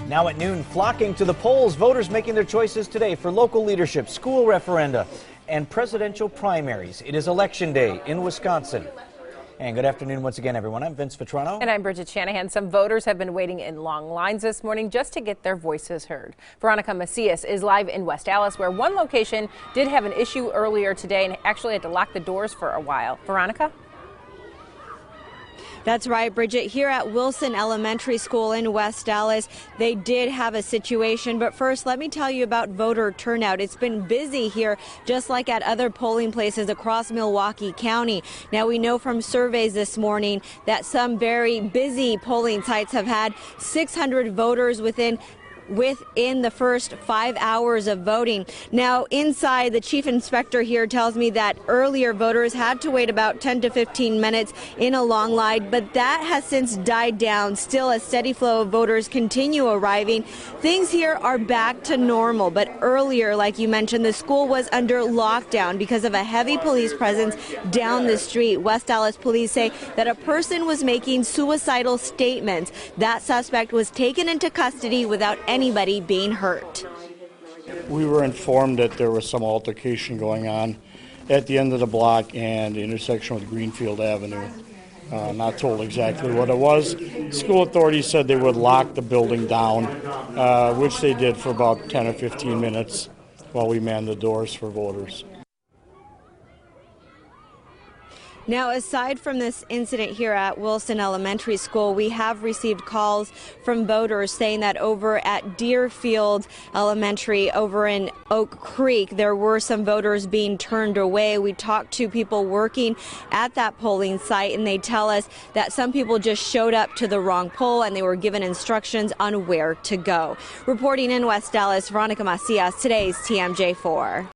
Now at noon, flocking to the polls, voters making their choices today for local leadership, school referenda, and presidential primaries. It is Election Day in Wisconsin. And good afternoon once again, everyone. I'm Vince Vitrano. And I'm Bridget Shanahan. Some voters have been waiting in long lines this morning just to get their voices heard. Veronica Macias is live in West Allis, where one location did have an issue earlier today and actually had to lock the doors for a while. Veronica? That's right, Bridget. Here at Wilson Elementary School in West Allis, they did have a situation. But first, let me tell you about voter turnout. It's been busy here, just like at other polling places across Milwaukee County. Now, we know from surveys this morning that some very busy polling sites have had 600 voters within the first 5 hours of voting. Now, inside, the chief inspector here tells me that earlier voters had to wait about 10 to 15 minutes in a long line, but that has since died down. Still, a steady flow of voters continue arriving. Things here are back to normal, but earlier, like you mentioned, the school was under lockdown because of a heavy police presence down the street. West Allis police say that a person was making suicidal statements. That suspect was taken into custody without anybody being hurt. We were informed that there was some altercation going on at the end of the block and the intersection with Greenfield Avenue. Not told exactly what it was. School authorities said they would lock the building down, which they did for about 10 or 15 minutes while we manned the doors for voters. Now, aside from this incident here at Wilson Elementary School, we have received calls from voters saying that over at Deerfield Elementary over in Oak Creek, there were some voters being turned away. We talked to people working at that polling site, and they tell us that some people just showed up to the wrong poll and they were given instructions on where to go. Reporting in West Allis, Veronica Macias, today's TMJ4.